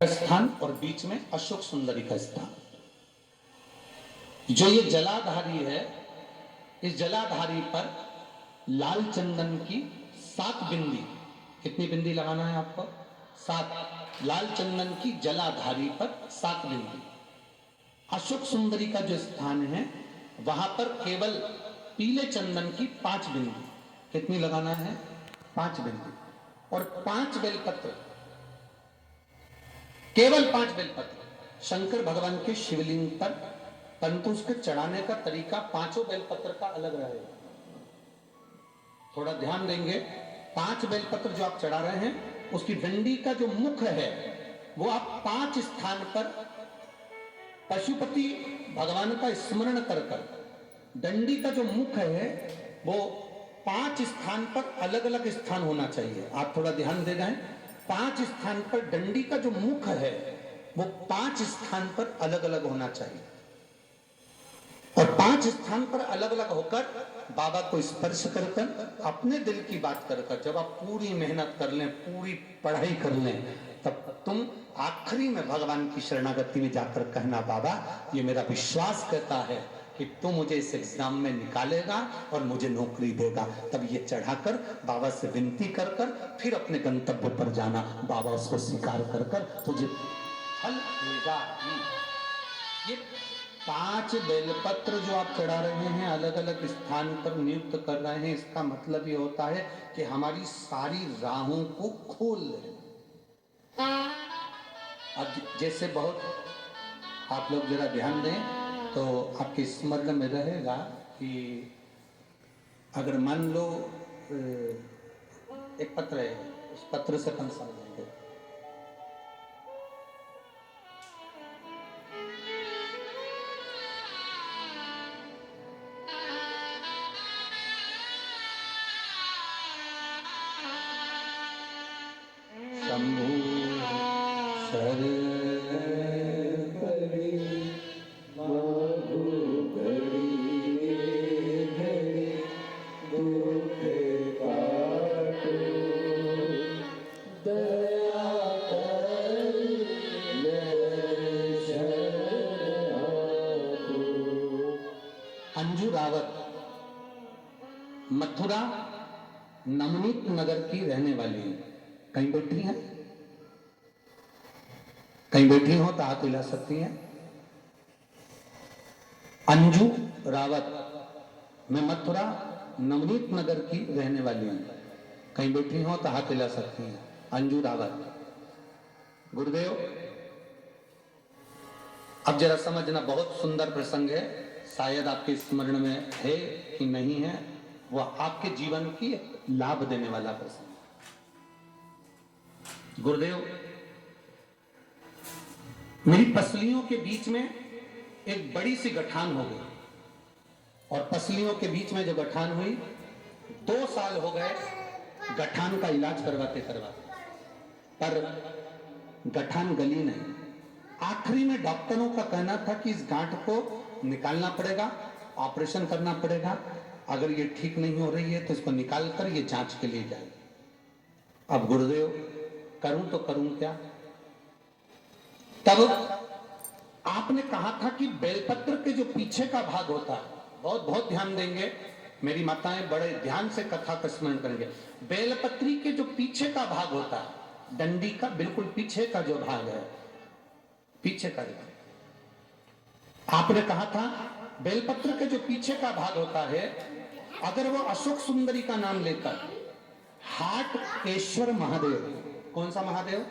स्थान और बीच में अशोक सुंदरी का स्थान। जो ये जलाधारी है, इस जलाधारी पर लाल चंदन की 7 बिंदी, कितनी बिंदी लगाना है आपको? 7। लाल चंदन की जलाधारी पर 7 बिंदी। अशोक सुंदरी का जो स्थान है वहां पर केवल पीले चंदन की 5 बिंदी, कितनी लगाना है? 5 बिंदी। और 5 बेलपत्र, केवल 5 बेलपत्र शंकर भगवान के शिवलिंग पर, परंतु उसके चढ़ाने का तरीका 5 बेलपत्र का अलग रहेगा। थोड़ा ध्यान देंगे। 5 बेलपत्र जो आप चढ़ा रहे हैं, उसकी डंडी का जो मुख है वो आप 5 स्थान पर पशुपति भगवान का स्मरण कर कर, डंडी का जो मुख है वो 5 स्थान पर अलग अलग स्थान होना चाहिए। आप थोड़ा ध्यान दे जाएं। 5 स्थान पर डंडी का जो मुख है वो 5 स्थान पर अलग अलग होना चाहिए, और 5 स्थान पर अलग अलग होकर बाबा को स्पर्श कर कर, अपने दिल की बात कर कर, जब आप पूरी मेहनत कर लें, पूरी पढ़ाई कर लें, तब तुम आखिरी में भगवान की शरणागति में जाकर कहना, बाबा ये मेरा विश्वास कहता है कि तू मुझे इस एग्जाम में निकालेगा और मुझे नौकरी देगा। तब ये चढ़ाकर बाबा से विनती कर कर फिर अपने गंतव्य पर जाना। बाबा उसको स्वीकार कर कर तुझे फल देगा ही। ये 5 बेलपत्र जो आप चढ़ा रहे हैं, अलग अलग स्थान पर नियुक्त कर रहे हैं, इसका मतलब ये होता है कि हमारी सारी राहों को खोल लें। अब जैसे बहुत आप लोग जरा ध्यान दें तो आपके स्मरण में रहेगा कि अगर मान लो एक पत्र है, उस पत्र से अपन समझेंगे। शंभु सर अंजू रावत मथुरा नवनीत नगर की रहने वाली है। कहीं बैठी हैं? कहीं बैठी हो तो हाथ हिला सकती हैं। अंजू रावत, मैं मथुरा नवनीत नगर की रहने वाली हूं। कहीं बैठी हो तो हाथ हिला सकती हैं। अंजू रावत। गुरुदेव, अब जरा समझना, बहुत सुंदर प्रसंग है, शायद आपके स्मरण में है कि नहीं है, वह आपके जीवन की लाभ देने वाला प्रसंग। गुरुदेव, मेरी पसलियों के बीच में एक बड़ी सी गठान हो गई, और पसलियों के बीच में जो गठान हुई, 2 साल हो गए गठान का इलाज करवाते करवाते, पर गठान गली नहीं। आखिरी में डॉक्टरों का कहना था कि इस गांठ को निकालना पड़ेगा, ऑपरेशन करना पड़ेगा, अगर ये ठीक नहीं हो रही है तो इसको निकाल कर ये जांच के लिए जाए। अब गुरुदेव, करूं तो करूं क्या? तब आपने कहा था कि बेलपत्र के जो पीछे का भाग होता है, बहुत बहुत ध्यान देंगे, मेरी माताएं बड़े ध्यान से कथा का स्मरण करेंगे। बेलपत्री के जो पीछे का भाग होता है, डंडी का बिल्कुल पीछे का जो भाग है, पीछे का जो, आपने कहा था बेलपत्र के जो पीछे का भाग होता है, अगर वो अशोक सुंदरी का नाम लेकर हाटकेश्वर महादेव, कौन सा महादेव?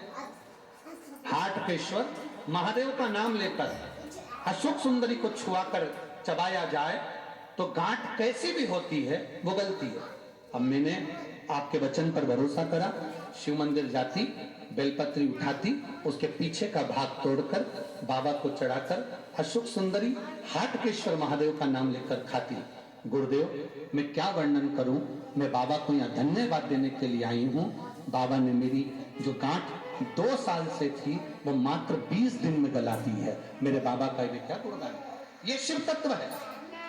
हाटकेश्वर महादेव का नाम लेकर अशोक सुंदरी को छुआकर चबाया जाए तो गांठ कैसी भी होती है वो गलती है। अब मैंने आपके वचन पर भरोसा करा, शिव मंदिर जाती, बेलपत्री उठाती, उसके पीछे का भाग तोड़कर बाबा को चढ़ाकर अशोक सुंदरी हाटकेश्वर महादेव का नाम लेकर खाती। गुरुदेव, मैं क्या वर्णन करूं, मैं बाबा को यहाँ धन्यवाद देने के लिए आई हूं। बाबा ने मेरी जो गांठ 2 साल से थी वो मात्र 20 दिन में गला दी है। मेरे बाबा का ये क्या गुणगान, ये शिव तत्व है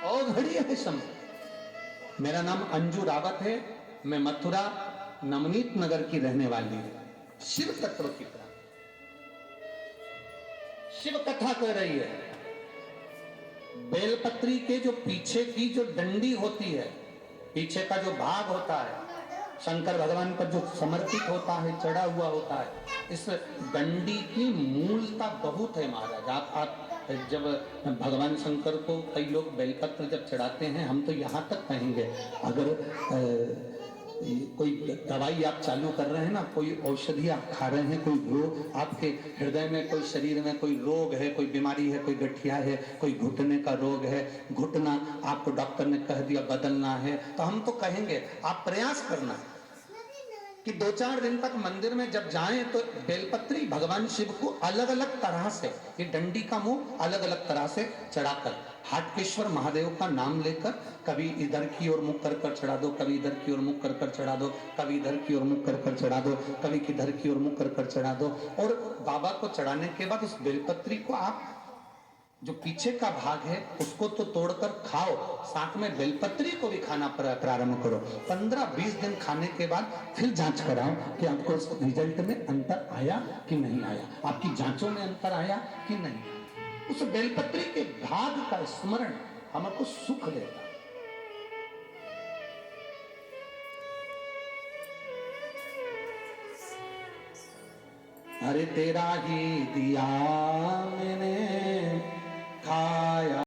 और घड़ी है शम्भ। मेरा नाम अंजू रावत है, मैं मथुरा नवनीत नगर की रहने वाली हूं। शिव तत्व की तरह शिव कथा कह रही है। बेलपत्री के जो पीछे की जो डंडी होती है, पीछे का जो भाग होता है, शंकर भगवान पर जो समर्पित होता है, चढ़ा हुआ होता है, इस डंडी की मूलता बहुत है महाराज। आप जब भगवान शंकर को कई लोग बेलपत्र जब चढ़ाते हैं, हम तो यहाँ तक कहेंगे, अगर कोई दवाई आप चालू कर रहे हैं ना, कोई औषधि आप खा रहे हैं, कोई रोग आपके हृदय में, कोई शरीर में कोई रोग है, कोई बीमारी है, कोई गठिया है, कोई घुटने का रोग है, घुटना आपको डॉक्टर ने कह दिया बदलना है, तो हम तो कहेंगे आप प्रयास करना कि 2-4 दिन तक मंदिर में जब जाएं तो बेलपत्री भगवान शिव को अलग अलग तरह से, ये डंडी का मुंह अलग अलग तरह से चढ़ाकर, हाटकेश्वर महादेव का नाम लेकर, कभी इधर की ओर मुख कर कर चढ़ा दो, कभी इधर की ओर मुख कर कर चढ़ा दो, कभी इधर की ओर मुख कर कर चढ़ा दो, कभी किधर की ओर मुख कर कर चढ़ा दो। और बाबा को चढ़ाने के बाद उस बेलपत्री को आप जो पीछे का भाग है उसको तो तोड़कर खाओ, साथ में बेलपत्री को भी खाना प्रारंभ करो। 15-20 दिन खाने के बाद फिर जांच कराओ कि आपको उस रिजल्ट में अंतर आया कि नहीं आया, आपकी जांचों में अंतर आया कि नहीं। उस बेलपत्री के भाग का स्मरण हमको सुख देता। अरे तेरा ही दिया मैंने खाया